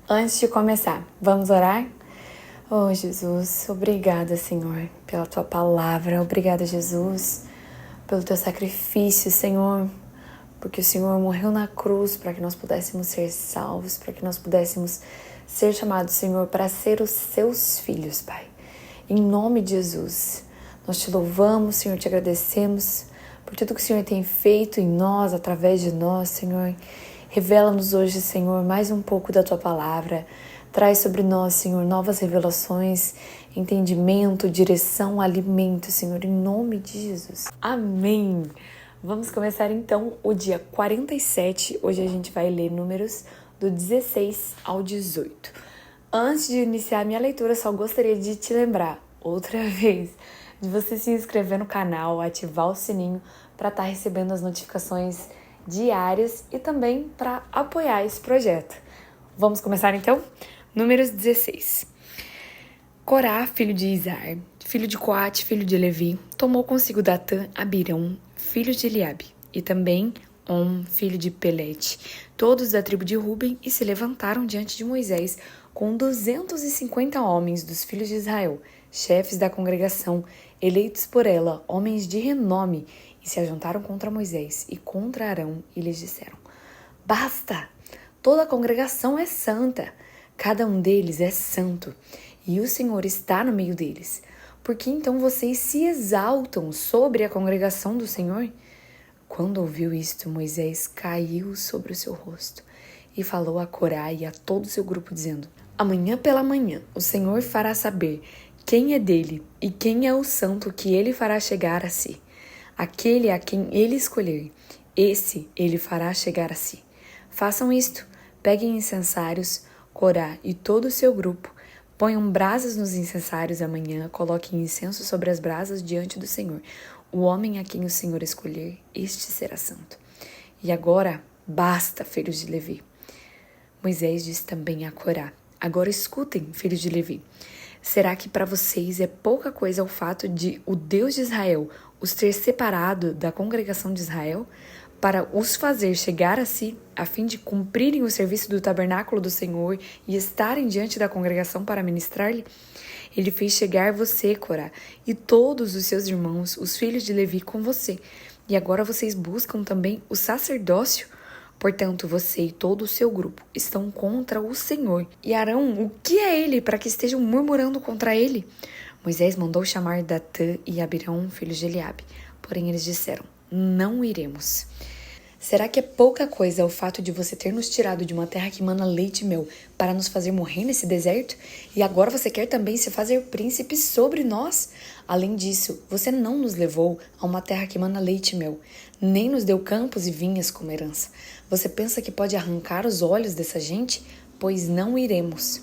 Antes de começar, vamos orar? Oh, Jesus, obrigada, Senhor, pela Tua palavra. Obrigada, Jesus, pelo Teu sacrifício, Senhor, porque o Senhor morreu na cruz para que nós pudéssemos ser salvos, para que nós pudéssemos ser chamados, Senhor, para ser os Seus filhos, Pai. Em nome de Jesus, nós Te louvamos, Senhor, Te agradecemos por tudo que o Senhor tem feito em nós, através de nós, Senhor. Revela-nos hoje, Senhor, mais um pouco da Tua palavra. Traz sobre nós, Senhor, novas revelações, entendimento, direção, alimento, Senhor, em nome de Jesus. Amém! Vamos começar então o dia 47. Hoje a gente vai ler números do 16 ao 18. Antes de iniciar minha leitura, só gostaria de te lembrar, outra vez, de você se inscrever no canal, ativar o sininho para estar recebendo as notificações diárias e também para apoiar esse projeto. Vamos começar então? Números 16. Corá, filho de Izar, filho de Coate, filho de Levi, tomou consigo Datã, Abirão, filho de Eliabe, e também filho de Pelete, todos da tribo de Ruben, e se levantaram diante de Moisés com 250 homens dos filhos de Israel, chefes da congregação, eleitos por ela, homens de renome, e se ajuntaram contra Moisés e contra Arão, e lhes disseram: Basta! Toda a congregação é santa, cada um deles é santo, e o Senhor está no meio deles. Por que então vocês se exaltam sobre a congregação do Senhor? Quando ouviu isto, Moisés caiu sobre o seu rosto e falou a Corá e a todo o seu grupo, dizendo: Amanhã pela manhã o Senhor fará saber quem é dele e quem é o santo que ele fará chegar a si. Aquele a quem ele escolher, esse ele fará chegar a si. Façam isto, peguem incensários, Corá e todo o seu grupo, ponham brasas nos incensários amanhã, coloquem incenso sobre as brasas diante do Senhor. O homem a quem o Senhor escolher, este será santo. E agora, basta, filhos de Levi. Moisés disse também a Corá: Agora escutem, filhos de Levi. Será que para vocês é pouca coisa o fato de o Deus de Israel os ter separado da congregação de Israel, para os fazer chegar a si, a fim de cumprirem o serviço do tabernáculo do Senhor e estarem diante da congregação para ministrar-lhe? Ele fez chegar você, Corá, e todos os seus irmãos, os filhos de Levi, com você. E agora vocês buscam também o sacerdócio? Portanto, você e todo o seu grupo estão contra o Senhor. E Arão, o que é ele para que estejam murmurando contra ele? Moisés mandou chamar Datã e Abirão, filhos de Eliabe. Porém, eles disseram: Não iremos. Será que é pouca coisa o fato de você ter nos tirado de uma terra que mana leite e mel para nos fazer morrer nesse deserto? E agora você quer também se fazer príncipe sobre nós? Além disso, você não nos levou a uma terra que mana leite e mel, nem nos deu campos e vinhas como herança. Você pensa que pode arrancar os olhos dessa gente? Pois não iremos.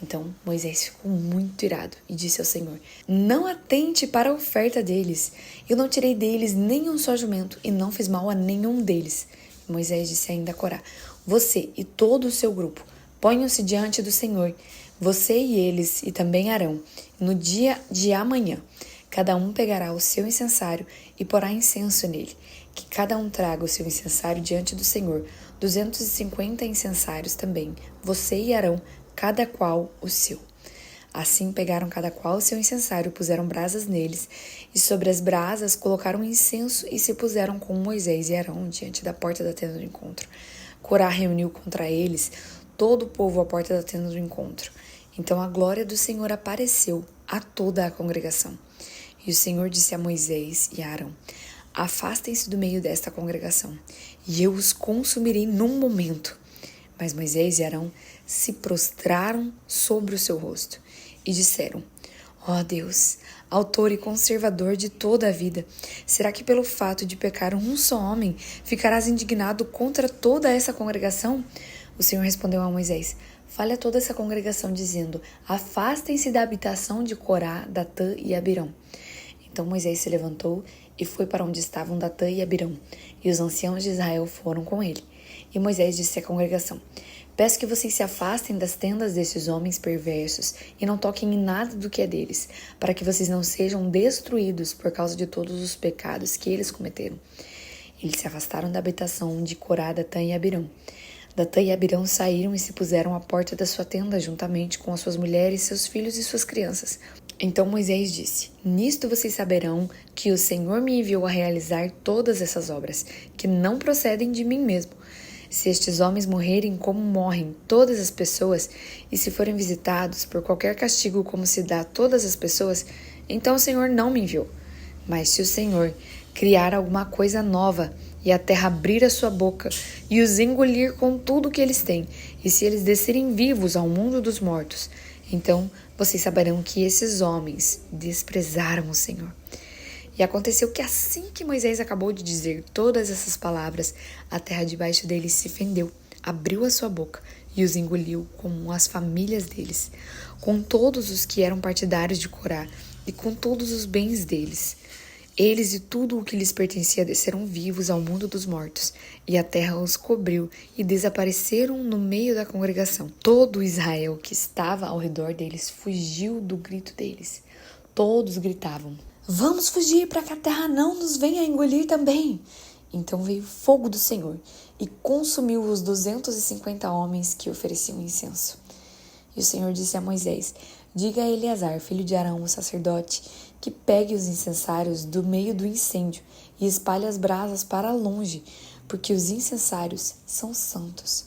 Então Moisés ficou muito irado e disse ao Senhor: Não atente para a oferta deles. Eu não tirei deles nem um só jumento e não fiz mal a nenhum deles. Moisés disse ainda a Corá: Você e todo o seu grupo ponham-se diante do Senhor, você e eles e também Arão, no dia de amanhã. Cada um pegará o seu incensário e porá incenso nele. Que cada um traga o seu incensário diante do Senhor, 250 incensários também, você e Arão, cada qual o seu. Assim pegaram cada qual o seu incensário, puseram brasas neles, e sobre as brasas colocaram incenso e se puseram com Moisés e Arão diante da porta da tenda do encontro. Corá reuniu contra eles todo o povo à porta da tenda do encontro. Então a glória do Senhor apareceu a toda a congregação. E o Senhor disse a Moisés e a Arão: Afastem-se do meio desta congregação, e eu os consumirei num momento. Mas Moisés e Arão se prostraram sobre o seu rosto e disseram: Ó Deus, autor e conservador de toda a vida, será que pelo fato de pecar um só homem ficarás indignado contra toda essa congregação? O Senhor respondeu a Moisés: Fale a toda essa congregação dizendo: Afastem-se da habitação de Corá, Datã e Abirão. Então Moisés se levantou e foi para onde estavam Datã e Abirão, e os anciãos de Israel foram com ele. E Moisés disse à congregação: Peço que vocês se afastem das tendas desses homens perversos e não toquem em nada do que é deles, para que vocês não sejam destruídos por causa de todos os pecados que eles cometeram. Eles se afastaram da habitação de Corá, Datã e Abirão. Datã e Abirão saíram e se puseram à porta da sua tenda juntamente com as suas mulheres, seus filhos e suas crianças. Então Moisés disse: Nisto vocês saberão que o Senhor me enviou a realizar todas essas obras, que não procedem de mim mesmo. Se estes homens morrerem como morrem todas as pessoas, e se forem visitados por qualquer castigo como se dá a todas as pessoas, então o Senhor não me enviou. Mas se o Senhor criar alguma coisa nova, e a terra abrir a sua boca, e os engolir com tudo que eles têm, e se eles descerem vivos ao mundo dos mortos, então vocês saberão que esses homens desprezaram o Senhor. E aconteceu que assim que Moisés acabou de dizer todas essas palavras, a terra debaixo deles se fendeu, abriu a sua boca e os engoliu com as famílias deles, com todos os que eram partidários de Corá e com todos os bens deles. Eles e tudo o que lhes pertencia desceram vivos ao mundo dos mortos, e a terra os cobriu e desapareceram no meio da congregação. Todo Israel que estava ao redor deles fugiu do grito deles. Todos gritavam: Vamos fugir para que a terra não nos venha engolir também. Então veio fogo do Senhor e consumiu os 250 homens que ofereciam incenso. E o Senhor disse a Moisés: Diga a Eleazar, filho de Arão, o sacerdote, que pegue os incensários do meio do incêndio e espalhe as brasas para longe, porque os incensários são santos.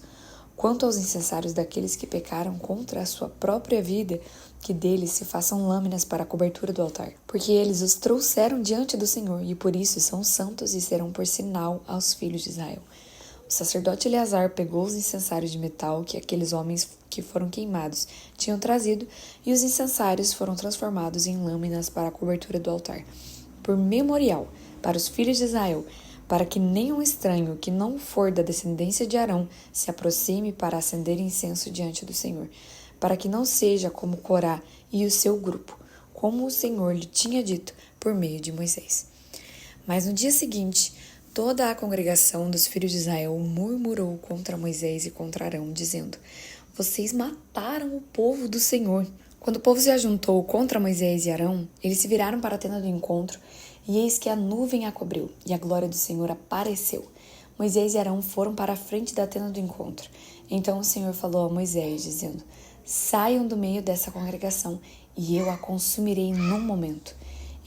Quanto aos incensários daqueles que pecaram contra a sua própria vida, que deles se façam lâminas para a cobertura do altar, porque eles os trouxeram diante do Senhor, e por isso são santos e serão por sinal aos filhos de Israel. O sacerdote Eleazar pegou os incensários de metal que aqueles homens que foram queimados tinham trazido, e os incensários foram transformados em lâminas para a cobertura do altar, por memorial para os filhos de Israel, para que nenhum estranho que não for da descendência de Arão se aproxime para acender incenso diante do Senhor, para que não seja como Corá e o seu grupo, como o Senhor lhe tinha dito por meio de Moisés. Mas no dia seguinte, toda a congregação dos filhos de Israel murmurou contra Moisés e contra Arão, dizendo: Vocês mataram o povo do Senhor. Quando o povo se ajuntou contra Moisés e Arão, eles se viraram para a tenda do encontro, e eis que a nuvem a cobriu, e a glória do Senhor apareceu. Moisés e Arão foram para a frente da tenda do encontro. Então o Senhor falou a Moisés, dizendo: Saiam do meio dessa congregação, e eu a consumirei num momento.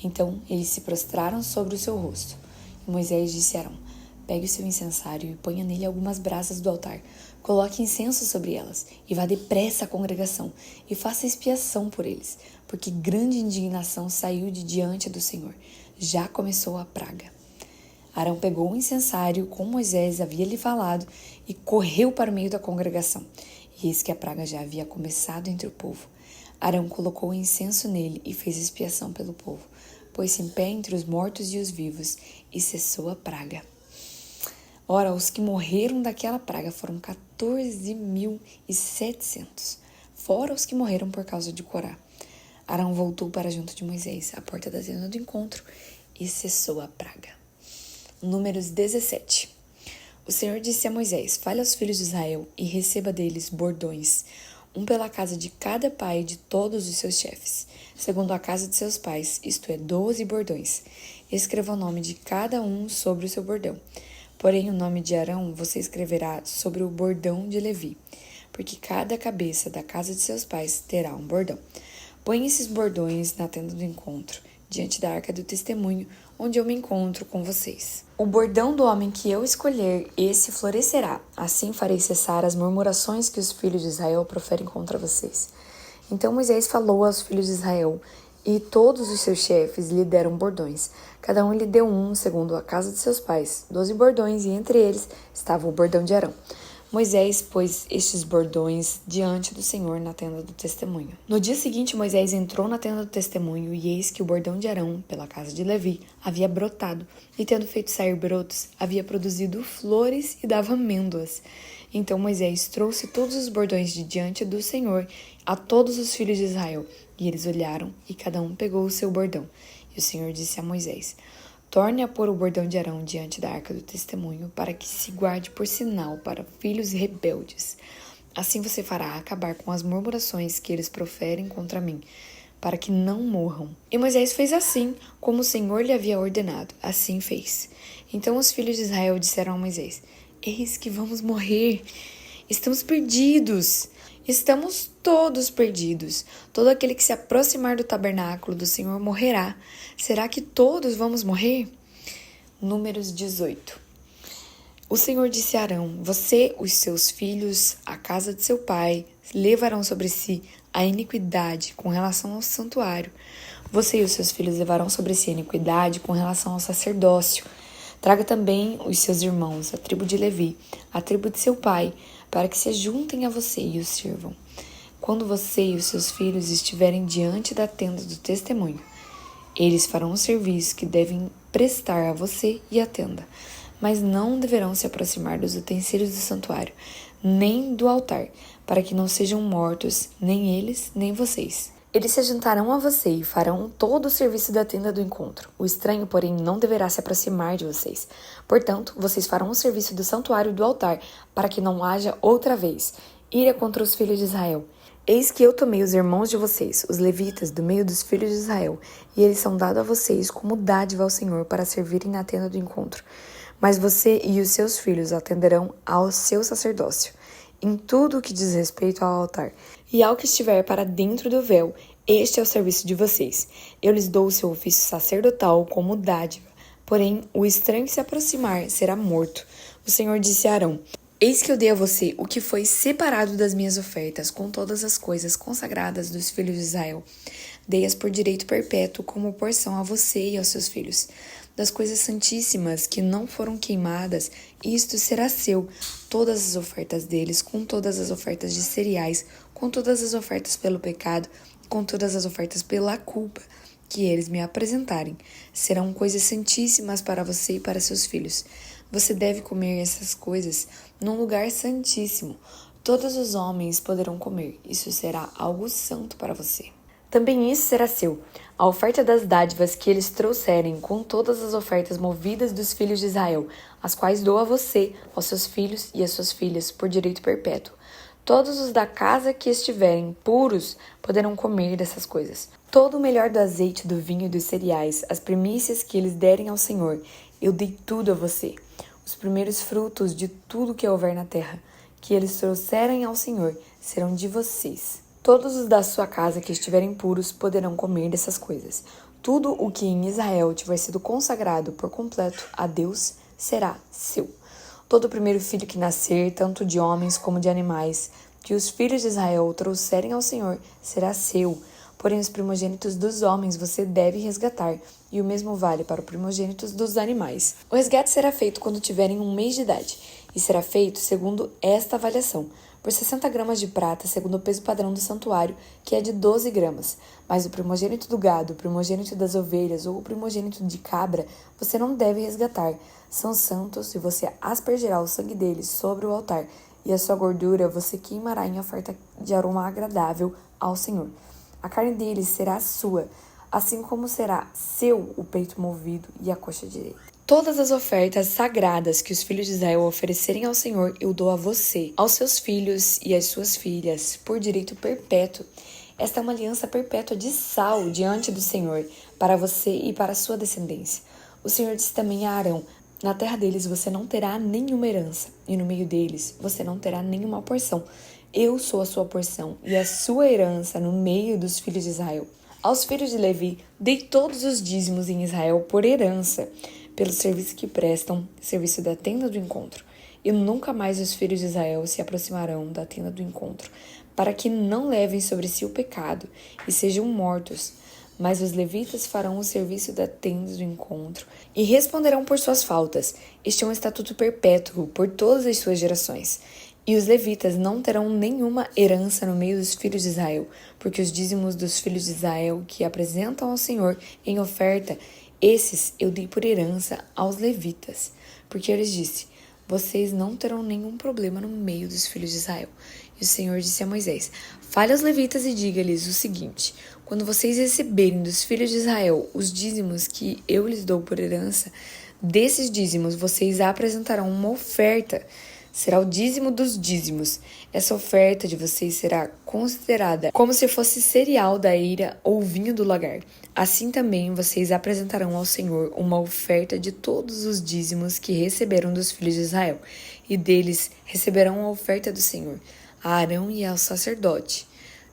Então eles se prostraram sobre o seu rosto. E Moisés disse a Arão: Pegue o seu incensário e ponha nele algumas brasas do altar. Coloque incenso sobre elas, e vá depressa à congregação, e faça expiação por eles, porque grande indignação saiu de diante do Senhor. Já começou a praga. Arão pegou o incensário, como Moisés havia lhe falado, e correu para o meio da congregação. E eis que a praga já havia começado entre o povo. Arão colocou o incenso nele e fez expiação pelo povo. Pôs-se em pé entre os mortos e os vivos, e cessou a praga. Ora, os que morreram daquela praga foram 14.700, fora os que morreram por causa de Corá. Arão voltou para junto de Moisés, à porta da tenda do encontro, e cessou a praga. Números 17. O Senhor disse a Moisés: Fale aos filhos de Israel e receba deles bordões, um pela casa de cada pai de todos os seus chefes, segundo a casa de seus pais, isto é, 12 bordões. Escreva o nome de cada um sobre o seu bordão. Porém, o nome de Arão você escreverá sobre o bordão de Levi, porque cada cabeça da casa de seus pais terá um bordão. Põe esses bordões na tenda do encontro, diante da arca do testemunho, onde eu me encontro com vocês. O bordão do homem que eu escolher, esse florescerá. Assim farei cessar as murmurações que os filhos de Israel proferem contra vocês. Então Moisés falou aos filhos de Israel, e todos os seus chefes lhe deram bordões. Cada um lhe deu um, segundo a casa de seus pais, 12 bordões, e entre eles estava o bordão de Arão. Moisés pôs estes bordões diante do Senhor na tenda do testemunho. No dia seguinte, Moisés entrou na tenda do testemunho, e eis que o bordão de Arão, pela casa de Levi, havia brotado, e tendo feito sair brotos, havia produzido flores e dava amêndoas. Então Moisés trouxe todos os bordões de diante do Senhor a todos os filhos de Israel, e eles olharam, e cada um pegou o seu bordão. E o Senhor disse a Moisés: Torne a pôr o bordão de Arão diante da arca do testemunho, para que se guarde por sinal para filhos rebeldes. Assim você fará acabar com as murmurações que eles proferem contra mim, para que não morram. E Moisés fez assim, como o Senhor lhe havia ordenado. Assim fez. Então os filhos de Israel disseram a Moisés: Eis que vamos morrer. Estamos perdidos. Estamos todos perdidos. Todo aquele que se aproximar do tabernáculo do Senhor morrerá. Será que todos vamos morrer? Números 18. O Senhor disse a Arão: você, os seus filhos, a casa de seu pai, levarão sobre si a iniquidade com relação ao santuário. Você e os seus filhos levarão sobre si a iniquidade com relação ao sacerdócio. Traga também os seus irmãos, a tribo de Levi, a tribo de seu pai, para que se juntem a você e o sirvam. Quando você e os seus filhos estiverem diante da tenda do testemunho, eles farão o serviço que devem prestar a você e à tenda, mas não deverão se aproximar dos utensílios do santuário, nem do altar, para que não sejam mortos, nem eles, nem vocês. Eles se juntarão a você e farão todo o serviço da tenda do encontro. O estranho, porém, não deverá se aproximar de vocês. Portanto, vocês farão o serviço do santuário e do altar, para que não haja outra vez ira contra os filhos de Israel. Eis que eu tomei os irmãos de vocês, os levitas, do meio dos filhos de Israel, e eles são dados a vocês como dádiva ao Senhor para servirem na tenda do encontro. Mas você e os seus filhos atenderão ao seu sacerdócio, em tudo o que diz respeito ao altar, e ao que estiver para dentro do véu, este é o serviço de vocês. Eu lhes dou o seu ofício sacerdotal como dádiva, porém o estranho que se aproximar será morto. O Senhor disse a Arão: eis que eu dei a você o que foi separado das minhas ofertas, com todas as coisas consagradas dos filhos de Israel. Dei-as por direito perpétuo como porção a você e aos seus filhos. Das coisas santíssimas que não foram queimadas, isto será seu, todas as ofertas deles, com todas as ofertas de cereais, com todas as ofertas pelo pecado, com todas as ofertas pela culpa, que eles me apresentarem. Serão coisas santíssimas para você e para seus filhos. Você deve comer essas coisas num lugar santíssimo. Todos os homens poderão comer. Isso será algo santo para você. Também isso será seu, a oferta das dádivas que eles trouxerem, com todas as ofertas movidas dos filhos de Israel, as quais dou a você, aos seus filhos e às suas filhas, por direito perpétuo. Todos os da casa que estiverem puros poderão comer dessas coisas. Todo o melhor do azeite, do vinho e dos cereais, as primícias que eles derem ao Senhor, eu dei tudo a você. Os primeiros frutos de tudo que houver na terra, que eles trouxerem ao Senhor, serão de vocês. Todos os da sua casa que estiverem puros poderão comer dessas coisas. Tudo o que em Israel tiver sido consagrado por completo a Deus será seu. Todo o primeiro filho que nascer, tanto de homens como de animais, que os filhos de Israel trouxerem ao Senhor, será seu. Porém, os primogênitos dos homens você deve resgatar, e o mesmo vale para os primogênitos dos animais. O resgate será feito quando tiverem 1 mês de idade, e será feito segundo esta avaliação: por 60 gramas de prata, segundo o peso padrão do santuário, que é de 12 gramas. Mas o primogênito do gado, o primogênito das ovelhas ou o primogênito de cabra, você não deve resgatar. São santos e você aspergerá o sangue deles sobre o altar, e a sua gordura você queimará em oferta de aroma agradável ao Senhor. A carne deles será sua, assim como será seu o peito movido e a coxa direita. Todas as ofertas sagradas que os filhos de Israel oferecerem ao Senhor, eu dou a você, aos seus filhos e às suas filhas, por direito perpétuo. Esta é uma aliança perpétua de sal diante do Senhor, para você e para a sua descendência. O Senhor disse também a Arão: na terra deles você não terá nenhuma herança, e no meio deles você não terá nenhuma porção. Eu sou a sua porção e a sua herança no meio dos filhos de Israel. Aos filhos de Levi, dei todos os dízimos em Israel por herança, pelo serviço que prestam, serviço da tenda do encontro. E nunca mais os filhos de Israel se aproximarão da tenda do encontro, para que não levem sobre si o pecado e sejam mortos. Mas os levitas farão o serviço da tenda do encontro e responderão por suas faltas. Este é um estatuto perpétuo por todas as suas gerações. E os levitas não terão nenhuma herança no meio dos filhos de Israel, porque os dízimos dos filhos de Israel que apresentam ao Senhor em oferta, esses eu dei por herança aos levitas. Porque eles disse: vocês não terão nenhum problema no meio dos filhos de Israel. E o Senhor disse a Moisés: fale aos levitas e diga-lhes o seguinte: quando vocês receberem dos filhos de Israel os dízimos que eu lhes dou por herança, desses dízimos vocês apresentarão uma oferta. será o dízimo dos dízimos. Essa oferta de vocês será considerada como se fosse cereal da eira ou vinho do lagar. Assim também vocês apresentarão ao Senhor uma oferta de todos os dízimos que receberam dos filhos de Israel, e deles receberão a oferta do Senhor, a Arão e ao sacerdote,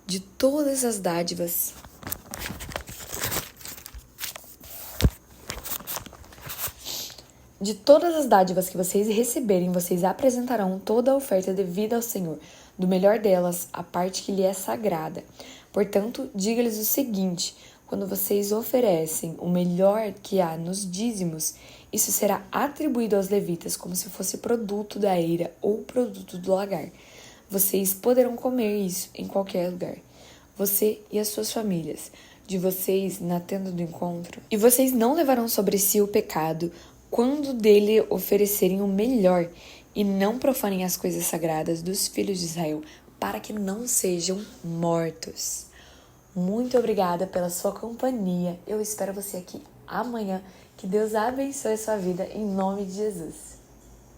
de todas as dádivas que vocês receberem, vocês apresentarão toda a oferta devida ao Senhor, do melhor delas, a parte que lhe é sagrada. Portanto, diga-lhes o seguinte: quando vocês oferecem o melhor que há nos dízimos, isso será atribuído aos levitas como se fosse produto da eira ou produto do lagar. Vocês poderão comer isso em qualquer lugar, você e as suas famílias, de vocês na tenda do encontro. E vocês não levarão sobre si o pecado quando dele oferecerem o melhor, e não profanem as coisas sagradas dos filhos de Israel, para que não sejam mortos. Muito obrigada pela sua companhia. Eu espero você aqui amanhã. Que Deus abençoe a sua vida em nome de Jesus.